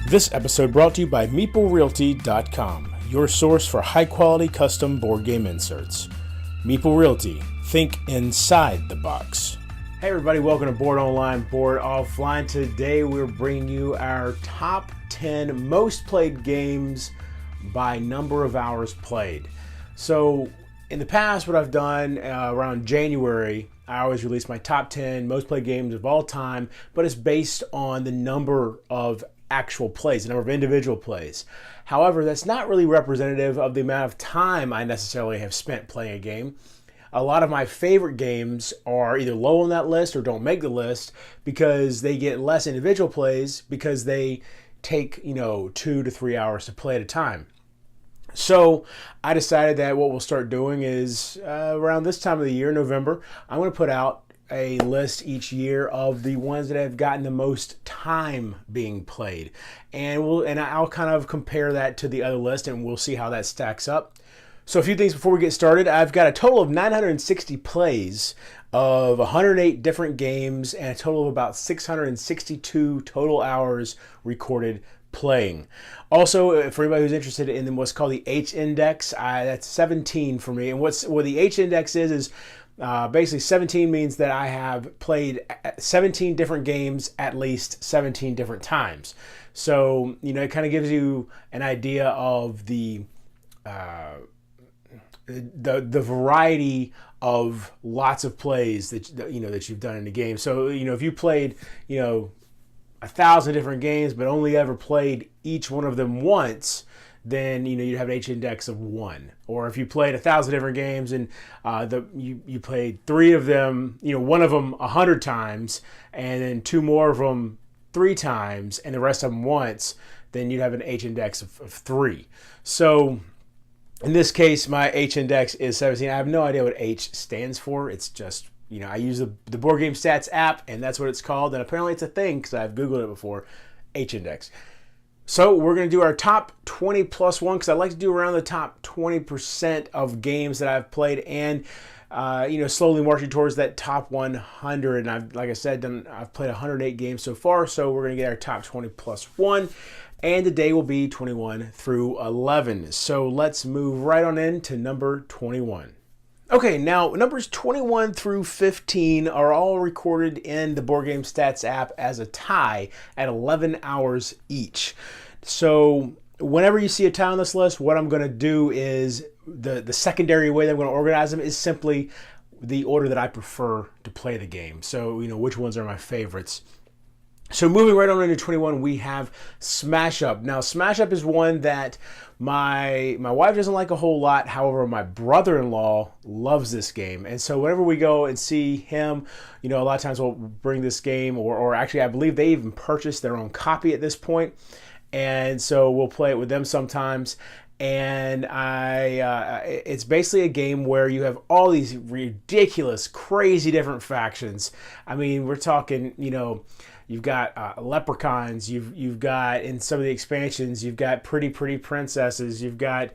This episode brought to you by MeepleRealty.com, your source for high-quality custom board game inserts. Meeple Realty, think inside the box. Hey everybody, welcome to Board Online, Board Offline. Today we're bringing you our top 10 most played games by number of hours played. So in the past, what I've done around January, I always release my top 10 most played games of all time, but it's based on the number of actual plays, the number of individual plays. However, that's not really representative of the amount of time I necessarily have spent playing a game. A lot of my favorite games are either low on that list or don't make the list because they get less individual plays because they take, 2 to 3 hours to play at a time. So I decided that what we'll start doing is around this time of the year, November, I'm going to put out a list each year of the ones that have gotten the most time being played, and I'll kind of compare that to the other list, and we'll see how that stacks up. So a few things before we get started. I've got a total of 960 plays of 108 different games and a total of about 662 total hours recorded playing. Also, for anybody who's interested in what's called the H index, that's 17 for me. And what the H index is basically 17 means that I have played 17 different games at least 17 different times. So, it kind of gives you an idea of the variety of lots of plays that you've done in a game. So, if you played, 1,000 different games, but only ever played each one of them once, then you'd have an H index of 1. Or if you played 1,000 different games and you played 3 of them, one of them 100 times, and then 2 more of them 3 times, and the rest of them once, then you'd have an H index of 3. So in this case, my H index is 17. I have no idea what H stands for. It's just, I use the Board Game Stats app, and that's what it's called. And apparently it's a thing because I've Googled it before, H index. So we're going to do our top 20 plus 1 because I like to do around the top 20% of games that I've played, and slowly marching towards that top 100. And like I said, I've played 108 games so far. So we're going to get our top 20 plus 1. And today will be 21 through 11. So let's move right on into number 21. Okay, now numbers 21 through 15 are all recorded in the Board Game Stats app as a tie at 11 hours each. So whenever you see a tie on this list, what I'm going to do is the secondary way that I'm going to organize them is simply the order that I prefer to play the game. So, which ones are my favorites. So moving right on into 21, we have Smash Up. Now, Smash Up is one that my wife doesn't like a whole lot. However, my brother-in-law loves this game. And so whenever we go and see him, a lot of times we'll bring this game, or actually I believe they even purchased their own copy at this point. And so we'll play it with them sometimes. And it's basically a game where you have all these ridiculous, crazy different factions. I mean, we're talking, you've got leprechauns. You've got, in some of the expansions, you've got pretty princesses. You've got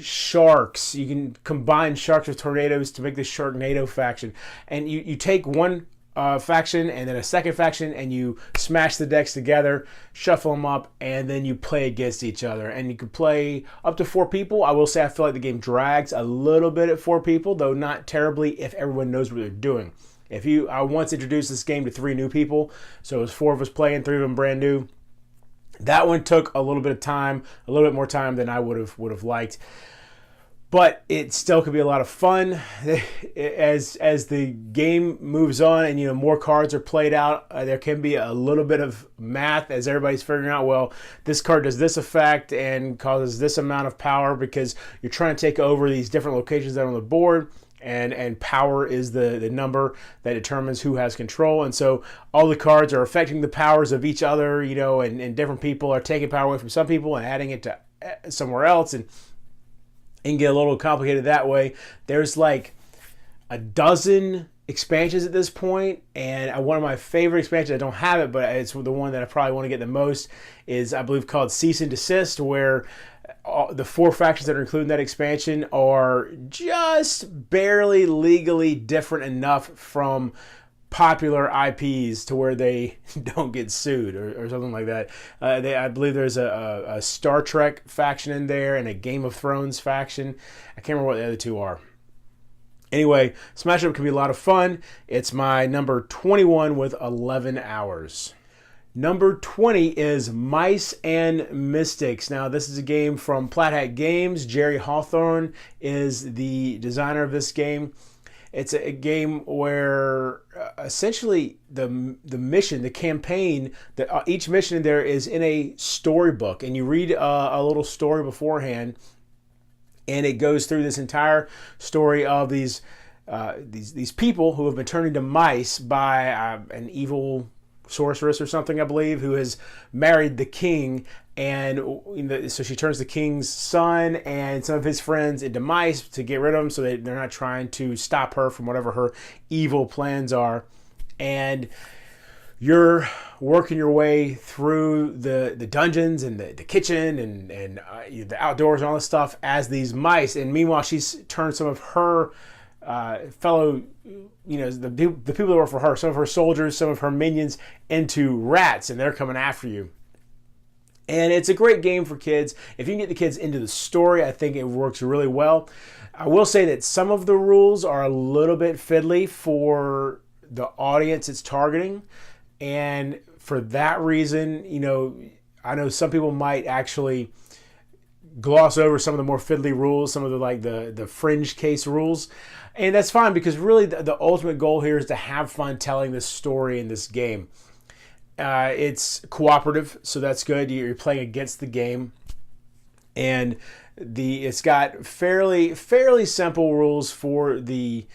sharks. You can combine sharks with tornadoes to make the Sharknado faction. And you take one faction and then a second faction, and you smash the decks together, shuffle them up, and then you play against each other. And you can play up to 4 people. I will say I feel like the game drags a little bit at 4 people, though not terribly if everyone knows what they're doing. I once introduced this game to 3 new people, so it was 4 of us playing, 3 of them brand new. That one took a little bit of time, a little bit more time than I would have liked. But it still could be a lot of fun as the game moves on and more cards are played out. There can be a little bit of math as everybody's figuring out, well, this card does this effect and causes this amount of power because you're trying to take over these different locations that are on the board. And power is the number that determines who has control. And so all the cards are affecting the powers of each other, and different people are taking power away from some people and adding it to somewhere else. And get a little complicated that way. There's like a dozen expansions at this point, and one of my favorite expansions, I don't have it, but it's the one that I probably want to get the most, is I believe called Cease and Desist, where the 4 factions that are included in that expansion are just barely legally different enough from popular IPs to where they don't get sued or something like that. I believe there's a Star Trek faction in there and a Game of Thrones faction. I can't remember what the other two are. Anyway, Smash Up can be a lot of fun. It's my number 21 with 11 hours. Number 20 is Mice and Mystics. Now, this is a game from Plat Hat Games. Jerry Hawthorne is the designer of this game. It's a game where essentially the mission, the campaign, each mission in there is in a storybook, and you read a little story beforehand, and it goes through this entire story of these people who have been turned into mice by an evil sorceress or something, I believe, who has married the king, and so she turns the king's son and some of his friends into mice to get rid of them, so they're not trying to stop her from whatever her evil plans are. And you're working your way through the dungeons and the kitchen and the outdoors and all this stuff as these mice. And meanwhile, she's turned some of her fellow, the people that work for her, some of her soldiers, some of her minions, into rats, and they're coming after you. And it's a great game for kids. If you can get the kids into the story, I think it works really well. I will say that some of the rules are a little bit fiddly for the audience it's targeting. And for that reason, I know some people might actually gloss over some of the more fiddly rules, some of the fringe case rules. And that's fine, because really the ultimate goal here is to have fun telling this story in this game. It's cooperative, so that's good. You're playing against the game, and it's got fairly simple rules for the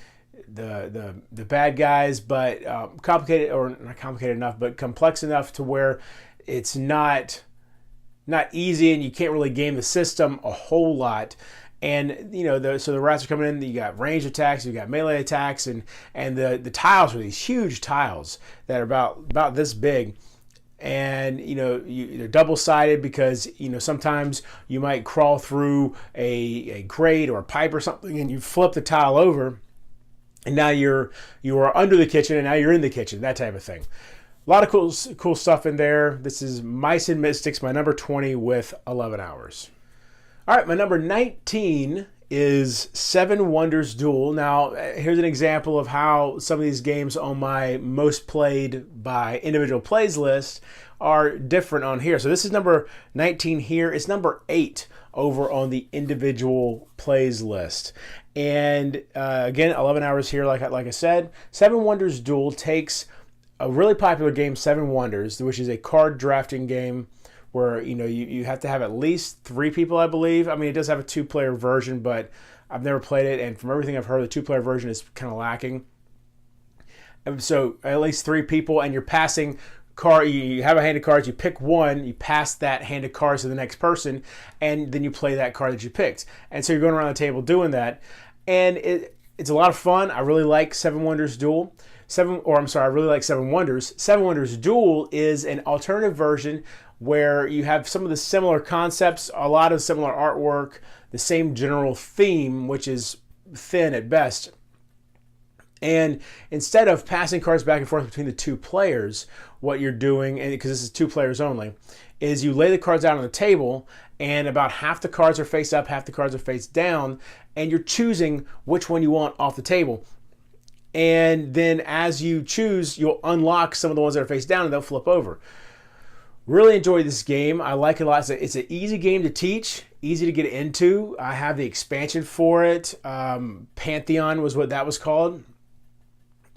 bad guys, but complicated, or not complicated enough, but complex enough to where it's not easy, and you can't really game the system a whole lot. And so the rats are coming in. You got ranged attacks, you got melee attacks, and the tiles are these huge tiles that are about this big. And they're double-sided, because sometimes you might crawl through a grate or a pipe or something, and you flip the tile over, and now you are under the kitchen, and now you're in the kitchen, that type of thing. A lot of cool stuff in there. This is Mice and Mystics, my number 20 with 11 hours. All right, my number 19 is Seven Wonders Duel. Now, here's an example of how some of these games on my most played by individual plays list are different on here. So this is number 19 here. It's number 8 over on the individual plays list. And again, 11 hours here, like I said. Seven Wonders Duel takes a really popular game, Seven Wonders, which is a card drafting game where you have to have at least 3 people, I believe. I mean, it does have a 2-player version, but I've never played it, and from everything I've heard, the 2-player version is kind of lacking. And so at least 3 people, and you're passing card. You have a hand of cards. You pick one. You pass that hand of cards to the next person, and then you play that card that you picked. And so you're going around the table doing that, and it's a lot of fun. I really like Seven Wonders Duel. I really like Seven Wonders. Seven Wonders Duel is an alternative version where you have some of the similar concepts, a lot of similar artwork, the same general theme, which is thin at best. And instead of passing cards back and forth between the 2 players, what you're doing, and because this is 2 players only, is you lay the cards out on the table, and about half the cards are face up, half the cards are face down, and you're choosing which one you want off the table. And then as you choose, you'll unlock some of the ones that are face down, and they'll flip over. Really enjoy this game. I like it a lot. It's an easy game to teach, easy to get into. I have the expansion for it. Pantheon was what that was called.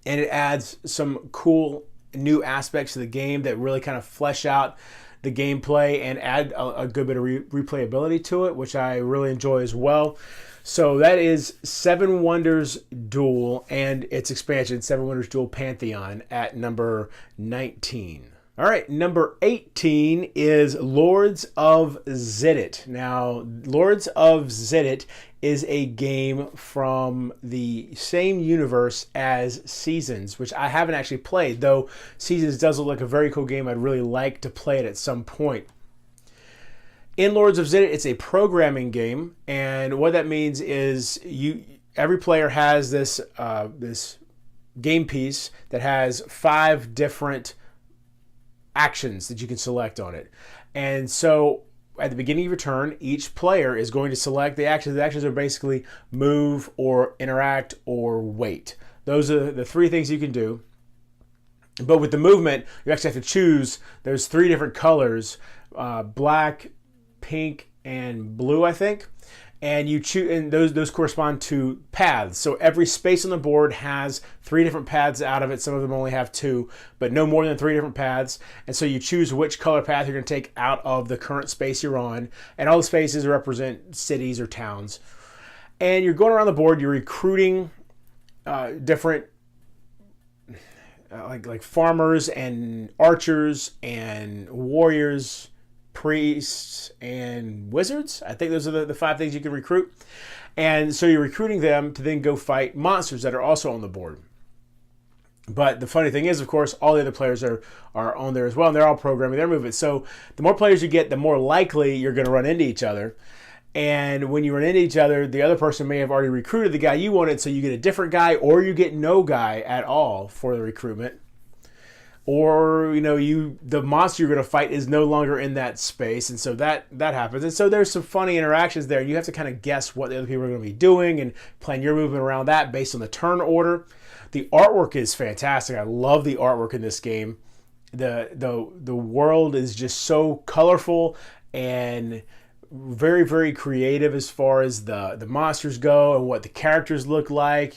And it adds some cool new aspects to the game that really kind of flesh out the gameplay and add a good bit of replayability to it, which I really enjoy as well. So that is Seven Wonders Duel and its expansion, Seven Wonders Duel Pantheon, at number 19. All right, number 18 is Lords of Zenit. Now, Lords of Zenit is a game from the same universe as Seasons, which I haven't actually played, though Seasons does look like a very cool game. I'd really like to play it at some point. In Lords of Zenit, it's a programming game, and what that means is every player has this game piece that has 5 different actions that you can select on it. And so at the beginning of your turn, each player is going to select the actions. The actions are basically move or interact or wait. Those are the 3 things you can do. But with the movement, you actually have to choose. There's 3 different colors, black, pink, and blue, I think. And you choose, and those correspond to paths. So every space on the board has 3 different paths out of it. Some of them only have 2, but no more than 3 different paths. And so you choose which color path you're going to take out of the current space you're on. And all the spaces represent cities or towns. And you're going around the board. You're recruiting different like farmers and archers and warriors, priests, and wizards. I think those are the 5 things you can recruit. And so you're recruiting them to then go fight monsters that are also on the board. But the funny thing is, of course, all the other players are on there as well, and they're all programming their movements. So the more players you get, the more likely you're going to run into each other. And when you run into each other, the other person may have already recruited the guy you wanted, so you get a different guy, or you get no guy at all for the recruitment. Or, the monster you're going to fight is no longer in that space, and so that happens. And so there's some funny interactions there. You have to kind of guess what the other people are going to be doing and plan your movement around that based on the turn order. The artwork is fantastic. I love the artwork in this game. The world is just so colorful and very, very creative as far as the monsters go and what the characters look like.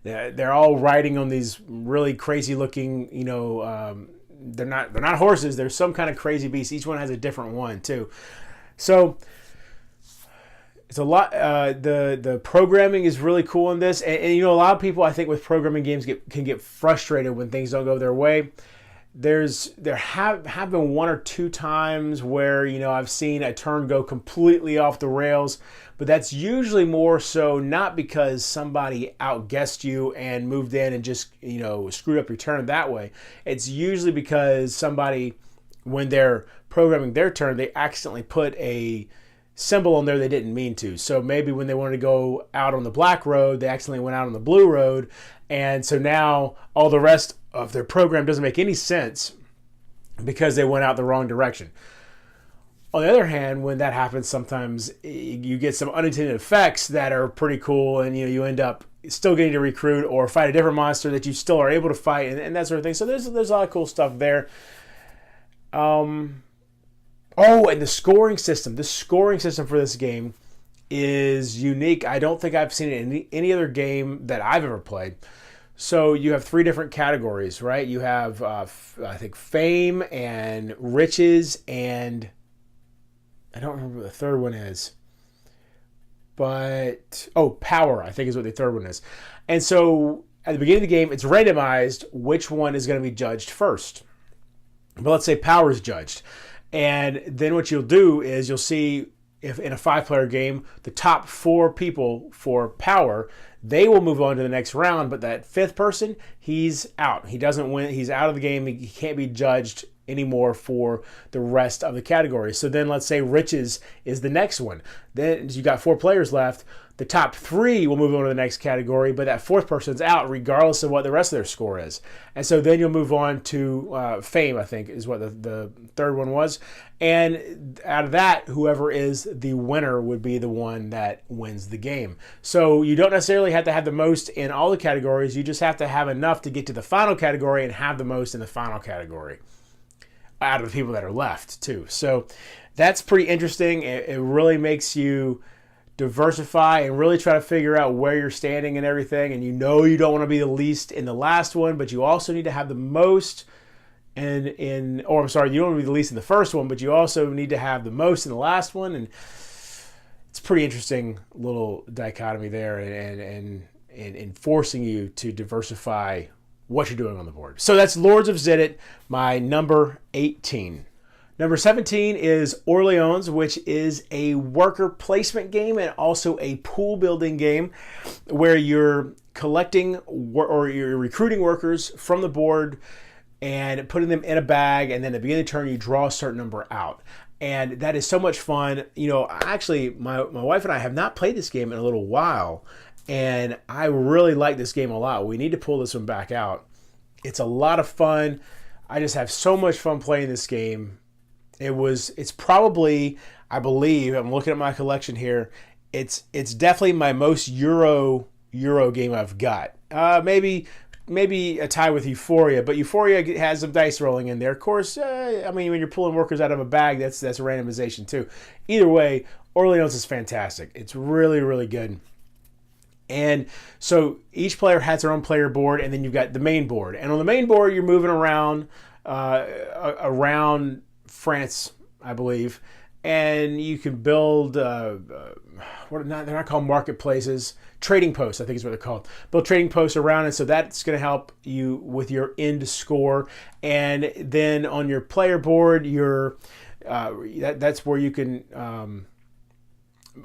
They're all riding on these really crazy looking, they're not horses. They're some kind of crazy beast. Each one has a different one too. So it's a lot. The programming is really cool in this, and a lot of people, I think, with programming games can get frustrated when things don't go their way. There have been 1 or 2 times where I've seen a turn go completely off the rails, but that's usually more so not because somebody outguessed you and moved in and just screwed up your turn that way. It's usually because somebody, when they're programming their turn, they accidentally put a symbol on there they didn't mean to. So maybe when they wanted to go out on the black road, they accidentally went out on the blue road, and so now all the rest of their program doesn't make any sense because they went out the wrong direction. On the other hand, when that happens, sometimes you get some unintended effects that are pretty cool, and you end up still getting to recruit or fight a different monster that you still are able to fight, and that sort of thing. So there's a lot of cool stuff there. And the scoring system. The scoring system for this game is unique. I don't think I've seen it in any other game that I've ever played. So you have 3 different categories, right? You have, I think, fame and riches, and I don't remember what the third one is. But, power, I think is what the third one is. And so at the beginning of the game, it's randomized which one is going to be judged first. But let's say power is judged. And then what you'll do is you'll see if in a 5-player game, the top 4 people for power, they will move on to the next round, but that 5th person, he's out. He doesn't win. He's out of the game. He can't be judged anymore for the rest of the category. So then let's say riches is the next one. Then you got 4 players left. The top 3 will move on to the next category, but that 4th person's out regardless of what the rest of their score is. And so then you'll move on to fame, I think is what the third one was. And out of that, whoever is the winner would be the one that wins the game. So you don't necessarily have to have the most in all the categories. You just have to have enough to get to the final category and have the most in the final category out of the people that are left too. So that's pretty interesting. It really makes you diversify and really try to figure out where you're standing and everything. And you don't want to be the least in the last one, but you also need to have the most you don't want to be the least in the first one, but you also need to have the most in the last one. And it's a pretty interesting little dichotomy there and forcing you to diversify what you're doing on the board. So that's Lords of Zenit, my number 18. Number 17 is Orleans, which is a worker placement game and also a pool building game where you're collecting or you're recruiting workers from the board and putting them in a bag, and then at the beginning of the turn you draw a certain number out. And that is so much fun. Actually, my wife and I have not played this game in a little while, And I really like this game a lot. We need to pull this one back out. It's a lot of fun. I just have so much fun playing this game. It's probably, I believe, I'm looking at my collection here, it's definitely my most Euro game I've got. Maybe a tie with Euphoria, but Euphoria has some dice rolling in there. Of course, I mean, when you're pulling workers out of a bag, that's a randomization too. Either way, Orleans is fantastic. It's really, really good. And so each player has their own player board, and then you've got the main board. And on the main board, you're moving around France, I believe, and you can build they're not called marketplaces, trading posts, I think is what they're called. Build trading posts around, and so that's going to help you with your end score. And then on your player board, that's where you can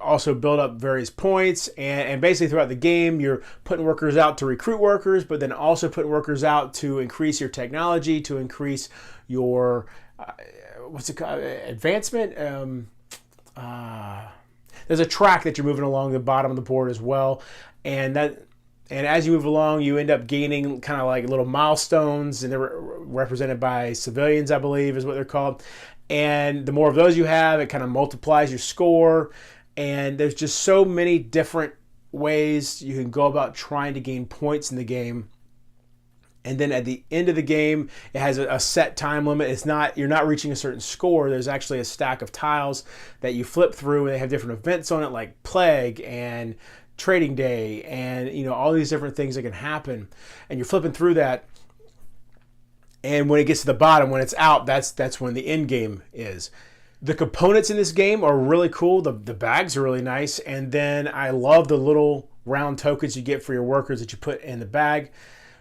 also build up various points, and basically throughout the game you're putting workers out to recruit workers, but then also putting workers out to increase your technology, to increase your what's it called, advancement. There's a track that you're moving along the bottom of the board as well, and as you move along you end up gaining kind of like little milestones, and they're represented by civilians, I believe is what they're called. And the more of those you have, it kind of multiplies your score. And there's just so many different ways you can go about trying to gain points in the game. And then at the end of the game, it has a set time limit. You're not reaching a certain score. There's actually a stack of tiles that you flip through, and they have different events on it, like Plague and Trading Day, and all these different things that can happen. And you're flipping through that. And when it gets to the bottom, when it's out, that's when the end game is. The components in this game are really cool. The bags are really nice. And then I love the little round tokens you get for your workers that you put in the bag.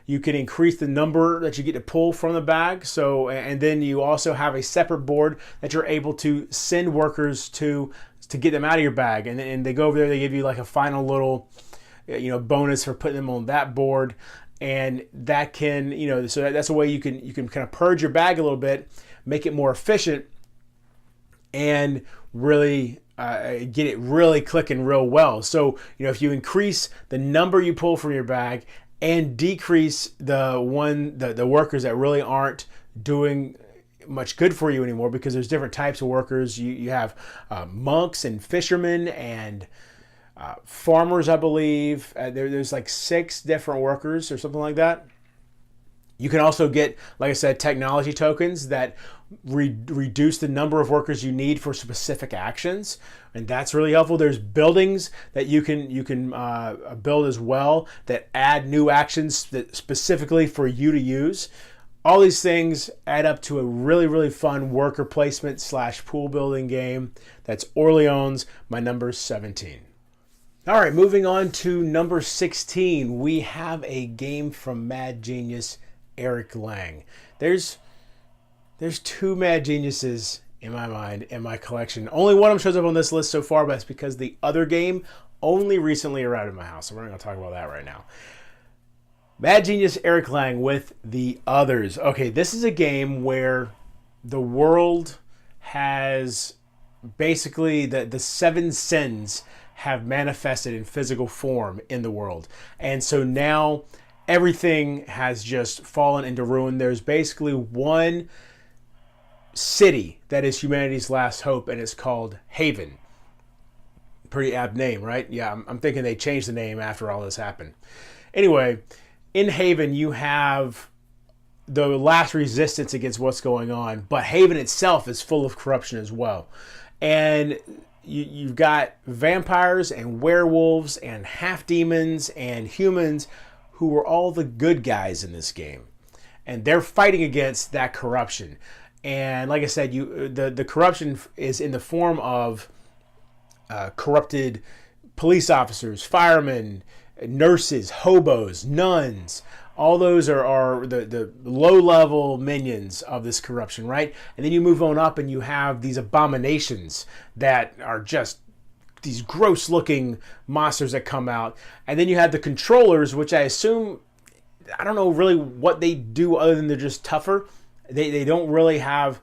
You can increase the number that you get to pull from the bag. So, and then you also have a separate board that you're able to send workers to get them out of your bag. And they go over there, they give you like a final little bonus for putting them on that board. And that can, so that's a way you can kind of purge your bag a little bit, make it more efficient, and really get it really clicking real well. So, if you increase the number you pull from your bag and decrease the workers that really aren't doing much good for you anymore, because there's different types of workers. You have monks and fishermen and farmers, I believe. There's like 6 different workers or something like that. You can also get, like I said, technology tokens that reduce the number of workers you need for specific actions, and that's really helpful. There's buildings that you can build as well that add new actions that specifically for you to use. All these things add up to a really, really fun worker placement / pool building game. That's Orleans, my number 17. All right, moving on to number 16, we have a game from Mad Genius Eric Lang. There's 2 Mad Geniuses in my mind in my collection. Only one of them shows up on this list so far, but that's because the other game only recently arrived in my house. So we're not going to talk about that right now. Mad Genius Eric Lang with The Others. Okay, this is a game where the world has basically the 7 sins have manifested in physical form in the world. And so now everything has just fallen into ruin. There's basically one city that is humanity's last hope, and it's called Haven. Pretty apt name, right? Yeah, I'm thinking they changed the name after all this happened. Anyway, in Haven you have the last resistance against what's going on, but Haven itself is full of corruption as well. And you've got vampires and werewolves and half-demons and humans who are all the good guys in this game. And they're fighting against that corruption. And like I said, the corruption is in the form of corrupted police officers, firemen, nurses, hobos, nuns. All those are the low-level minions of this corruption, right? And then you move on up and you have these abominations that are just these gross-looking monsters that come out. And then you have the controllers, which I assume, I don't know really what they do other than they're just tougher. They don't really have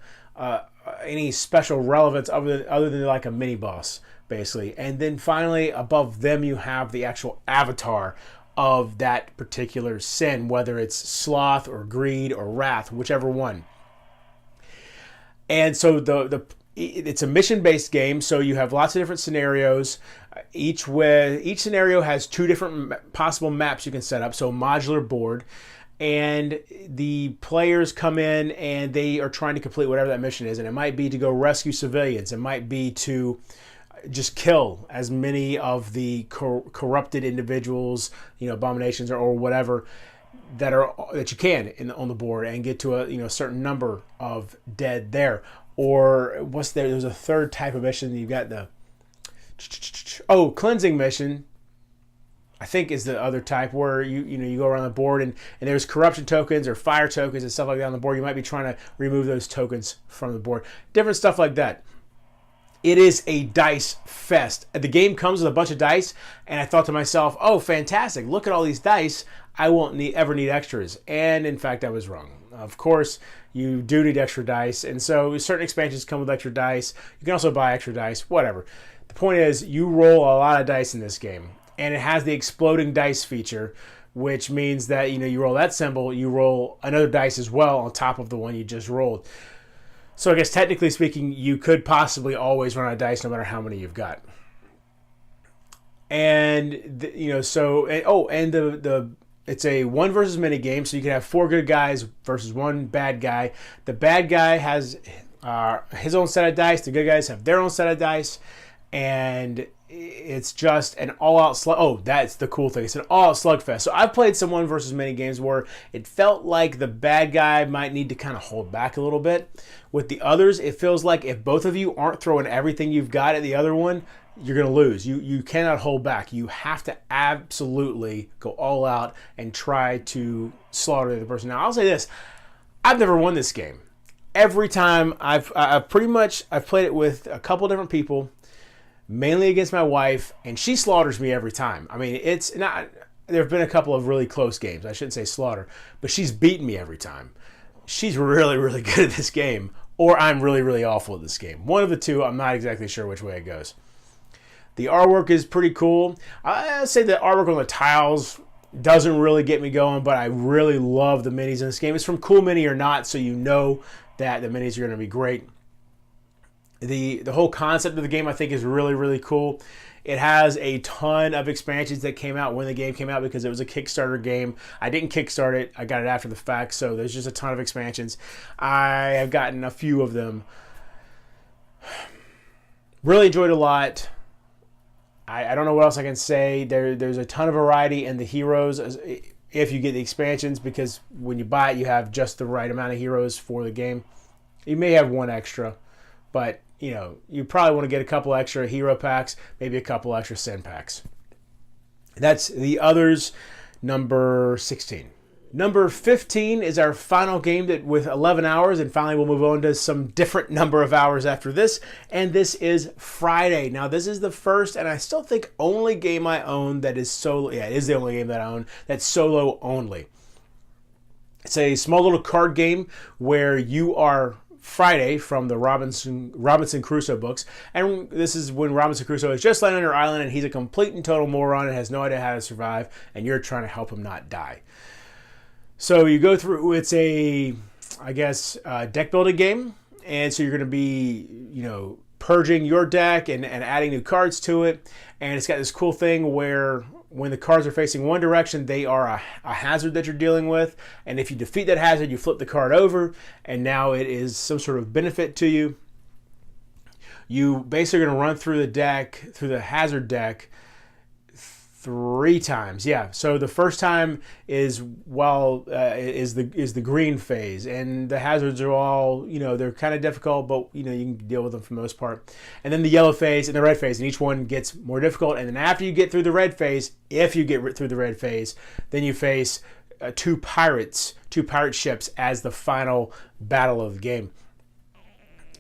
any special relevance other than like a mini-boss, basically. And then finally, above them, you have the actual avatar of that particular sin, whether it's sloth or greed or wrath, whichever one. And so it's a mission-based game, so you have lots of different scenarios. Each scenario has 2 different possible maps you can set up, so modular board. And the players come in and they are trying to complete whatever that mission is. And it might be to go rescue civilians. It might be to just kill as many of the corrupted individuals, abominations or whatever that you can on the board, and get to a certain number of dead there. Or there's a third type of mission. You've got the cleansing mission, I think, is the other type, where you go around the board and there's corruption tokens or fire tokens and stuff like that on the board. You might be trying to remove those tokens from the board. Different stuff like that. It is a dice fest. The game comes with a bunch of dice, and I thought to myself, oh, fantastic. Look at all these dice. I won't ever need extras. And in fact, I was wrong. Of course, you do need extra dice. And so certain expansions come with extra dice. You can also buy extra dice, whatever. The point is, you roll a lot of dice in this game. And it has the exploding dice feature, which means that you roll that symbol, you roll another dice as well on top of the one you just rolled. So I guess technically speaking, you could possibly always run out of dice no matter how many you've got. And it's a 1 versus many game, so you can have 4 good guys versus 1 bad guy. The bad guy has his own set of dice. The good guys have their own set of dice, and it's just an all-out slug. Oh, that's the cool thing. It's an all-out slugfest. So I've played some 1 versus many games where it felt like the bad guy might need to kind of hold back a little bit. With the others, it feels like if both of you aren't throwing everything you've got at the other one, you're going to lose. You cannot hold back. You have to absolutely go all out and try to slaughter the other person. Now, I'll say this. I've never won this game. Every time I've played it with a couple different people, mainly against my wife, and she slaughters me every time. I mean, it's not. There have been a couple of really close games. I shouldn't say slaughter, but she's beaten me every time. She's really, really good at this game, or I'm really, really awful at this game. One of the two. I'm not exactly sure which way it goes. The artwork is pretty cool. I'd say the artwork on the tiles doesn't really get me going, but I really love the minis in this game. It's from Cool Mini or Not, so you know that the minis are going to be great. The whole concept of the game, I think, is really, really cool. It has a ton of expansions that came out when the game came out because it was a Kickstarter game. I didn't kickstart it. I got it after the fact, so there's just a ton of expansions. I have gotten a few of them. Really enjoyed it a lot. I don't know what else I can say. There's a ton of variety in the heroes if you get the expansions, because when you buy it, you have just the right amount of heroes for the game. You may have 1 extra, but you probably want to get a couple extra hero packs, maybe a couple extra sin packs. That's the others, number 16. Number 15 is our final game with 11 hours, and finally we'll move on to some different number of hours after this, and this is Friday. Now, this is the first, and I still think only game I own that is solo. Yeah, it is the only game that I own that's solo only. It's a small little card game where you are Friday from the Robinson Crusoe books, and this is when Robinson Crusoe is just landed on your island and he's a complete and total moron and has no idea how to survive, and you're trying to help him not die. So you go through, it's a, deck building game, and so you're going to be, purging your deck and adding new cards to it, and it's got this cool thing where when the cards are facing one direction, they are a hazard that you're dealing with. And if you defeat that hazard, you flip the card over, and now it is some sort of benefit to you. You basically are going to run through the hazard deck 3 times. Yeah. So the first time is the green phase, and the hazards are all, they're kind of difficult, but you can deal with them for the most part. And then the yellow phase and the red phase, and each one gets more difficult. And then after you get through the red phase, if you get through the red phase, then you face 2 pirate ships as the final battle of the game.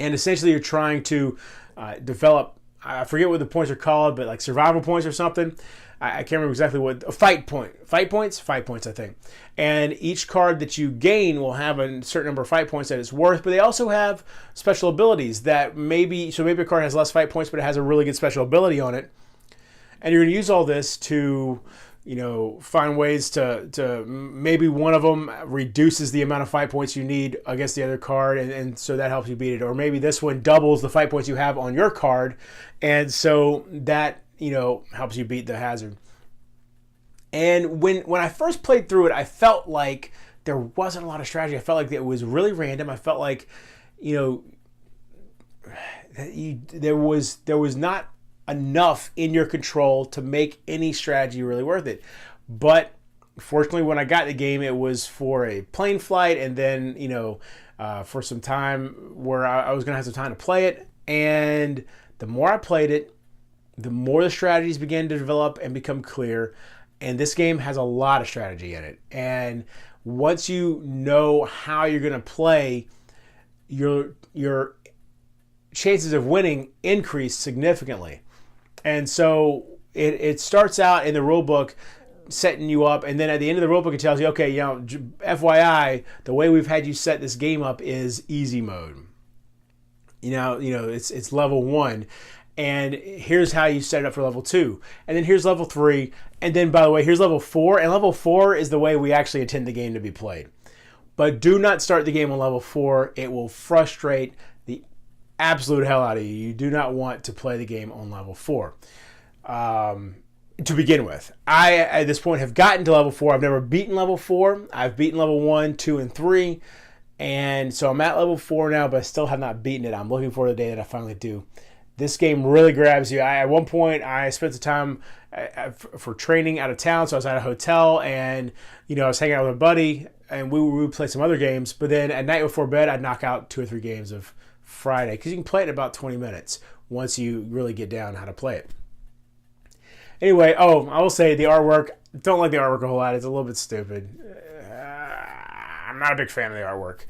And essentially you're trying to develop, I forget what the points are called, but like survival points or something. I can't remember exactly what, fight points, I think. And each card that you gain will have a certain number of fight points that it's worth, but they also have special abilities that maybe a card has less fight points, but it has a really good special ability on it. And you're going to use all this to, find ways to maybe one of them reduces the amount of fight points you need against the other card, and so that helps you beat it. Or maybe this one doubles the fight points you have on your card, and so that, helps you beat the hazard. And when I first played through it, I felt like there wasn't a lot of strategy. I felt like it was really random. I felt like, there was not enough in your control to make any strategy really worth it. But fortunately, when I got the game, it was for a plane flight, and then for some time where I was going to have some time to play it. And the more I played it, the more the strategies began to develop and become clear. And this game has a lot of strategy in it. And once you know how you're going to play, your chances of winning increase significantly. And so it starts out in the rule book setting you up, and then at the end of the rule book it tells you, okay, FYI, the way we've had you set this game up is easy mode. It's level 1, and here's how you set it up for level 2, and then here's level 3, and then, by the way, here's level 4, and level 4 is the way we actually intend the game to be played. But do not start the game on level 4. It will frustrate the absolute hell out of you. You do not want to play the game on level 4 to begin with. I, at this point, have gotten to level 4. I've never beaten level 4. I've beaten level 1, 2, and 3. And so I'm at level 4 now, but I still have not beaten it. I'm looking for the day that I finally do. This game really grabs you. At one point, I spent the time for training out of town, so I was at a hotel, and I was hanging out with a buddy, and we would play some other games. But then at night before bed, I'd knock out 2 or 3 games of Friday, because you can play it in about 20 minutes once you really get down how to play it. Anyway, I will say the artwork, don't like the artwork a whole lot. It's a little bit stupid. I'm not a big fan of the artwork,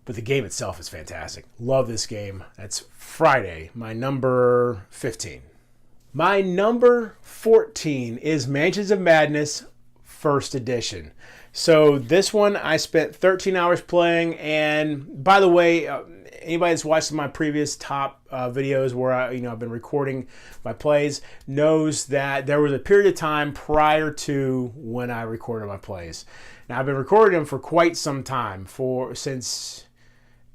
but the game itself is fantastic. Love this game. That's Friday, my number 15. My number 14 is Mansions of Madness First Edition. So this one I spent 13 hours playing, and by the way, anybody that's watched my previous top videos where I've been recording my plays knows that there was a period of time prior to when I recorded my plays. Now I've been recording them for quite some time, since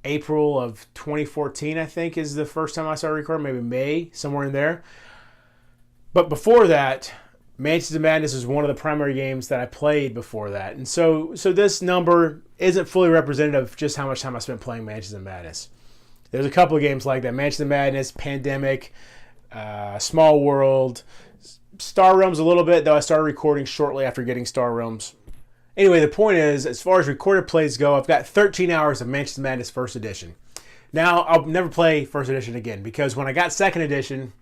April of 2014, I think, is the first time I started recording, maybe May, somewhere in there. But before that, Mansions of Madness is one of the primary games that I played before that. And so this number isn't fully representative of just how much time I spent playing Mansions of Madness. There's a couple of games like that: Mansions of Madness, Pandemic, Small World, Star Realms a little bit, though I started recording shortly after getting Star Realms. Anyway, the point is, as far as recorded plays go, I've got 13 hours of Mansions of Madness First Edition. Now, I'll never play First Edition again, because when I got Second Edition,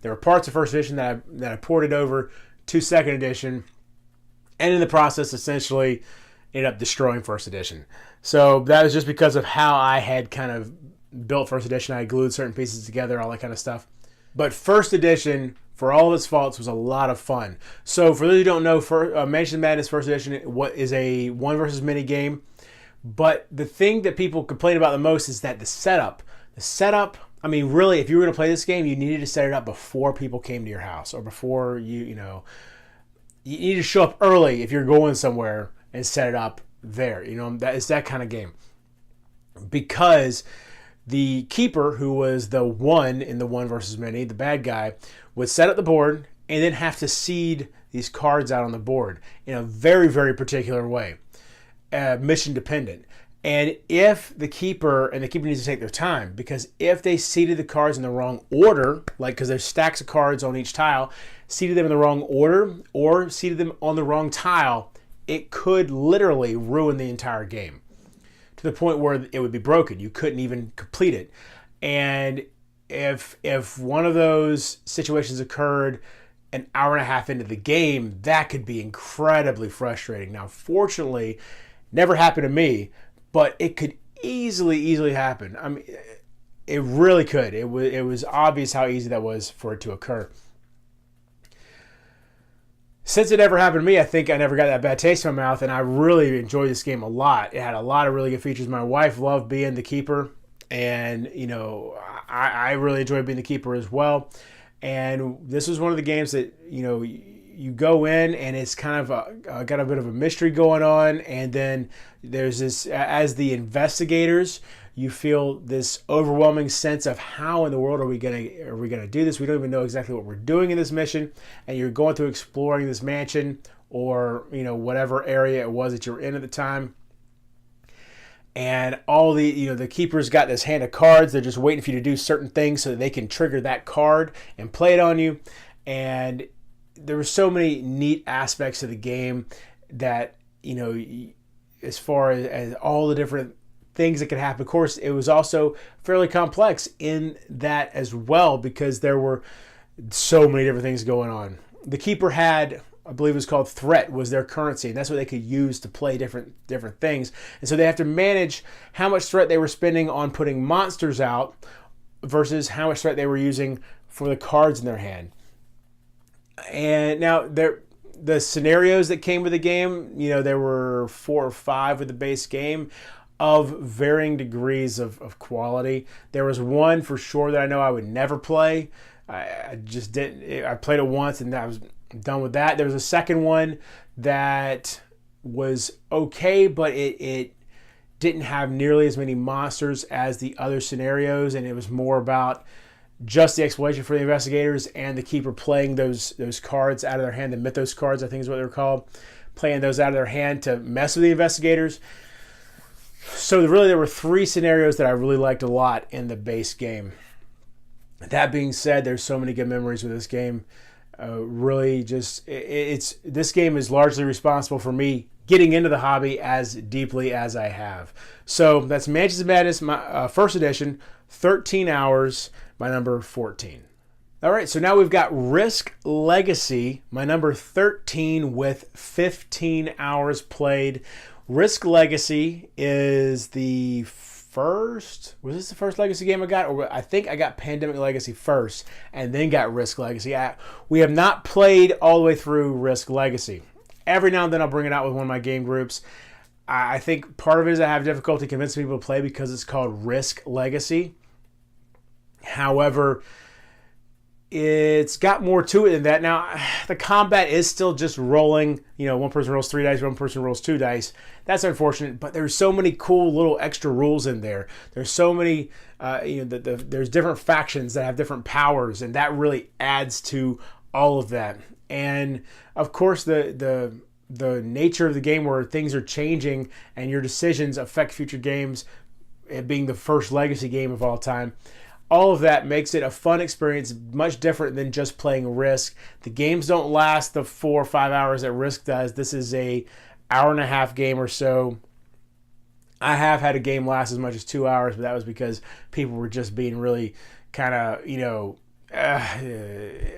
there were parts of First Edition that I ported over to Second Edition, and in the process, essentially, ended up destroying First Edition. So that was just because of how I had kind of built First Edition. I glued certain pieces together, all that kind of stuff. But First Edition, for all of its faults, was a lot of fun. So for those who don't know, Mansions of Madness First Edition is a 1 versus many game. But the thing that people complain about the most is that the setup, I mean, really, if you were going to play this game, you needed to set it up before people came to your house, or before you need to show up early if you're going somewhere and set it up there. That is that kind of game. Because the keeper, who was the one in the 1 versus many, the bad guy, would set up the board and then have to seed these cards out on the board in a very, very particular way, mission dependent. And if the keeper needs to take their time, because if they seeded the cards in the wrong order, because there's stacks of cards on each tile, seeded them in the wrong order or seeded them on the wrong tile, it could literally ruin the entire game, to the point where it would be broken. You couldn't even complete it. And if one of those situations occurred an hour and a half into the game, that could be incredibly frustrating. Now, fortunately, never happened to me, but it could easily happen. I mean, it really could. It was obvious how easy that was for it to occur. Since it never happened to me, I think I never got that bad taste in my mouth, and I really enjoyed this game a lot. It had a lot of really good features. My wife loved being the keeper, and I really enjoyed being the keeper as well. And this was one of the games that you go in and it's kind of got a bit of a mystery going on, and then there's this, as the investigators, you feel this overwhelming sense of how in the world are we gonna do this? We don't even know exactly what we're doing in this mission, and you're going through exploring this mansion or whatever area it was that you were in at the time. And all the keepers got this hand of cards. They're just waiting for you to do certain things so that they can trigger that card and play it on you. And there were so many neat aspects of the game that, as far as all the different things that could happen. Of course, it was also fairly complex in that as well, because there were so many different things going on. The keeper had, I believe it was called threat, was their currency, and that's what they could use to play different things. And so they have to manage how much threat they were spending on putting monsters out versus how much threat they were using for the cards in their hand. And now the scenarios that came with the game, there were 4 or 5 with the base game of varying degrees of quality. There was one for sure that I know I would never play. I just didn't. I played it once and I was done with that. There was a second one that was okay, but it didn't have nearly as many monsters as the other scenarios, and it was more about just the exploration for the investigators and the keeper playing those cards out of their hand. The mythos cards, I think is what they're called, playing those out of their hand to mess with the investigators. So really there were 3 scenarios that I really liked a lot in the base game. That being said, there's so many good memories with this game. Really just, this game is largely responsible for me getting into the hobby as deeply as I have. So that's Mansions of Madness, my first edition, 13 hours, my number 14. All right, so now we've got Risk Legacy, my number 13 with 15 hours played. Risk Legacy is the first, was this the first Legacy game I got? Or I think I got Pandemic Legacy first and then got Risk Legacy. We have not played all the way through Risk Legacy. Every now and then I'll bring it out with one of my game groups. I think part of it is I have difficulty convincing people to play because it's called Risk Legacy. However, it's got more to it than that. Now, the combat is still just rolling. One person rolls 3 dice, one person rolls 2 dice. That's unfortunate, but there's so many cool little extra rules in there. There's so many, there's different factions that have different powers, and that really adds to all of that. And of course, the nature of the game where things are changing and your decisions affect future games, it being the first Legacy game of all time. All of that makes it a fun experience, much different than just playing Risk. The games don't last the 4 or 5 hours that Risk does. This is a hour-and-a-half game or so. I have had a game last as much as 2 hours, but that was because people were just being really kind of, it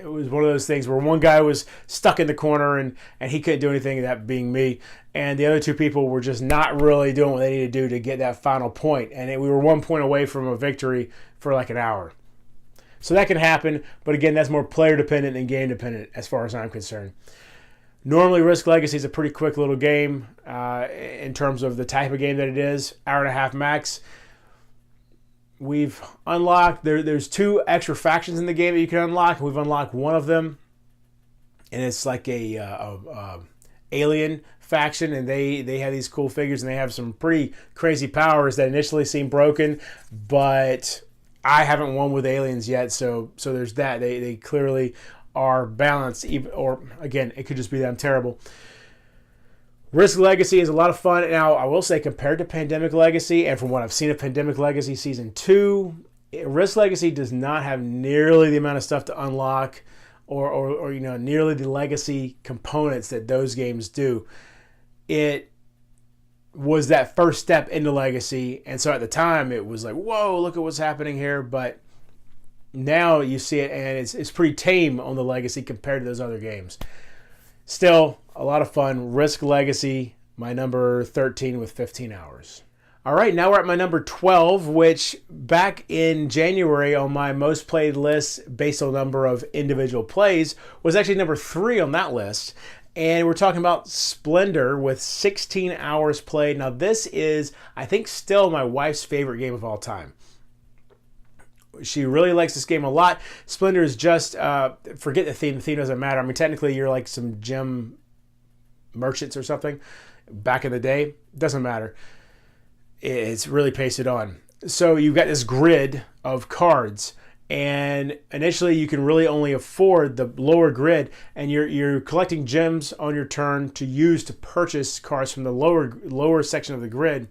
was one of those things where one guy was stuck in the corner and he couldn't do anything, that being me, and the other 2 people were just not really doing what they needed to do to get that final point, and we were 1 point away from a victory for like an hour. So that can happen, but again, that's more player dependent than game dependent as far as I'm concerned. Normally Risk Legacy is a pretty quick little game in terms of the type of game that it is, hour-and-a-half max. We've unlocked, there's 2 extra factions in the game that you can unlock. We've unlocked one of them, and it's like a alien faction, and they have these cool figures, and they have some pretty crazy powers that initially seem broken, but I haven't won with aliens yet, so there's that. They clearly are balanced, or again, it could just be that I'm terrible. Risk Legacy is a lot of fun. Now, I will say, compared to Pandemic Legacy, and from what I've seen of Pandemic Legacy Season 2, Risk Legacy does not have nearly the amount of stuff to unlock or nearly the legacy components that those games do. It was that first step into Legacy, and so at the time, it was like, whoa, look at what's happening here, but now you see it, and it's pretty tame on the Legacy compared to those other games. Still, a lot of fun. Risk Legacy, my number 13 with 15 hours. All right, now we're at my number 12, which back in January on my most played list based on number of individual plays was actually number 3 on that list. And we're talking about Splendor with 16 hours played. Now this is, I think, still my wife's favorite game of all time. She really likes this game a lot. Splendor is just, forget the theme. The theme doesn't matter. I mean, technically you're like some gem merchants or something back in the day. Doesn't matter. It's really pasted on. So you've got this grid of cards. And initially, you can really only afford the lower grid, and you're collecting gems on your turn to use to purchase cards from the lower section of the grid.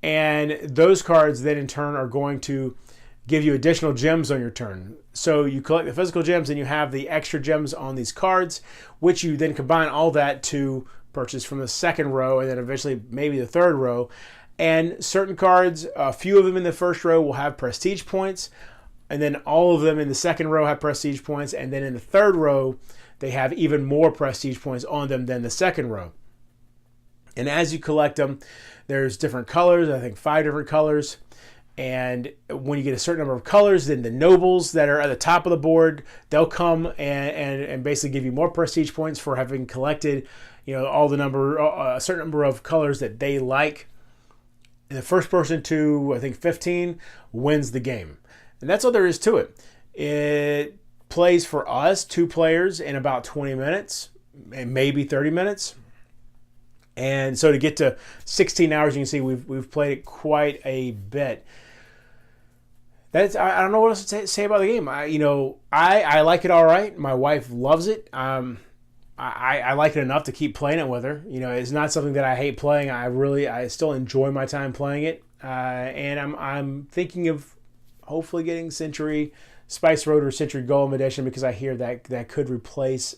And those cards then in turn are going to give you additional gems on your turn. So you collect the physical gems, and you have the extra gems on these cards, which you then combine all that to purchase from the second row, and then eventually maybe the third row. And certain cards, a few of them in the first row will have prestige points. And then all of them in the second row have prestige points. And then in the third row, they have even more prestige points on them than the second row. And as you collect them, there's different colors, I think 5 different colors. And when you get a certain number of colors, then the nobles that are at the top of the board, they'll come and basically give you more prestige points for having collected, all the number, a certain number of colors that they like. And the first person to, I think, 15 wins the game. And that's all there is to it. It plays for us, 2 players, in about 20 minutes, and maybe 30 minutes. And so to get to 16 hours, you can see we've played it quite a bit. I don't know what else to say about the game. I like it all right. My wife loves it. I like it enough to keep playing it with her. It's not something that I hate playing. I still enjoy my time playing it. And I'm thinking of hopefully getting Century Spice Road or Century Golem Edition, because I hear that could replace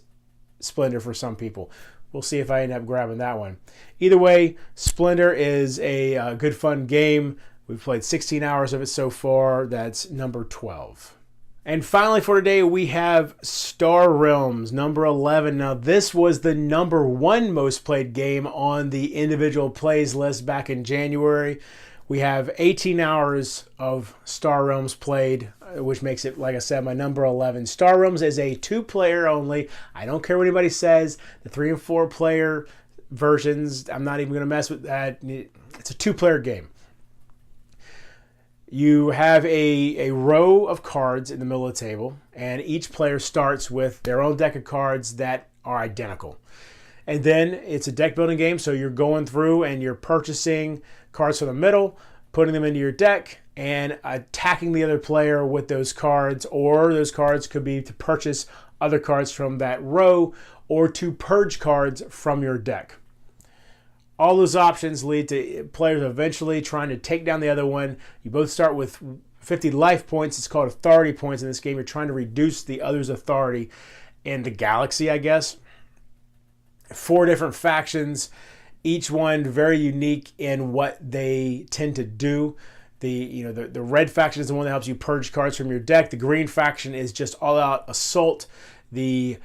Splendor for some people. We'll see if I end up grabbing that one. Either way, Splendor is a good fun game. We've played 16 hours of it so far. That's number 12. And finally for today, we have Star Realms, number 11. Now this was the number 1 most played game on the individual plays list back in January. We have 18 hours of Star Realms played, which makes it, like I said, my number 11. Star Realms is a 2-player only. I don't care what anybody says. The 3 and 4 player versions, I'm not even going to mess with that. It's a 2-player game. You have a row of cards in the middle of the table, and each player starts with their own deck of cards that are identical. And then it's a deck building game, so you're going through and you're purchasing cards from the middle, putting them into your deck, and attacking the other player with those cards, or those cards could be to purchase other cards from that row, or to purge cards from your deck. All those options lead to players eventually trying to take down the other one. You both start with 50 life points. It's called authority points in this game. You're trying to reduce the other's authority in the galaxy, I guess. 4 different factions, each one very unique in what they tend to do. The red faction is the one that helps you purge cards from your deck. The green faction is just all-out assault. The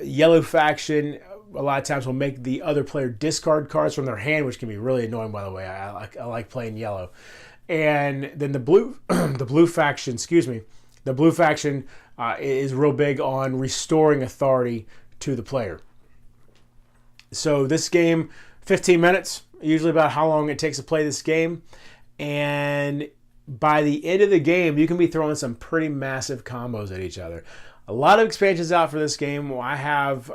yellow faction a lot of times will make the other player discard cards from their hand, which can be really annoying, by the way. I like playing yellow. And then the blue faction, the blue faction is real big on restoring authority to the player. So this game, 15 minutes, usually about how long it takes to play this game. And by the end of the game, you can be throwing some pretty massive combos at each other. A lot of expansions out for this game. I have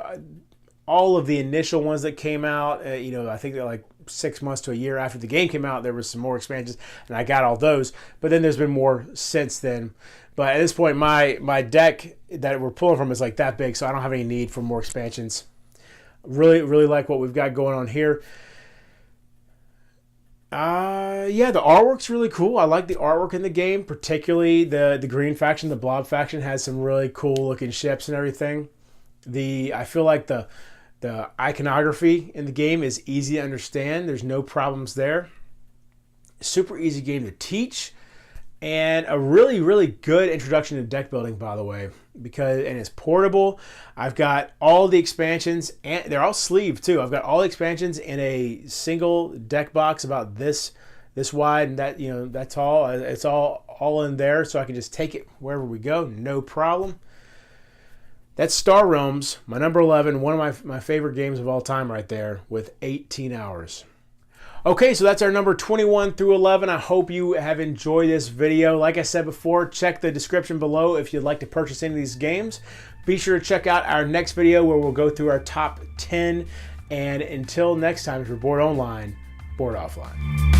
all of the initial ones that came out. I think they're like 6 months to a year after the game came out, there was some more expansions, and I got all those. But then there's been more since then. But at this point, my deck that we're pulling from is like that big, so I don't have any need for more expansions. Really, really like what we've got going on here. The artwork's really cool. I like the artwork in the game, particularly the green faction, the blob faction has some really cool looking ships and everything. I feel like the iconography in the game is easy to understand. There's no problems there. Super easy game to teach, and a really, really good introduction to deck building, by the way, and it's portable. I've got all the expansions, and they're all sleeved too. I've got all the expansions in a single deck box about this wide and that tall. It's all in there, so I can just take it wherever we go, no problem. That's Star Realms, my number 11, one of my favorite games of all time right there, with 18 hours. Okay, so that's our number 21 through 11. I hope you have enjoyed this video. Like I said before, check the description below if you'd like to purchase any of these games. Be sure to check out our next video where we'll go through our top 10. And until next time, if you're bored online, board offline.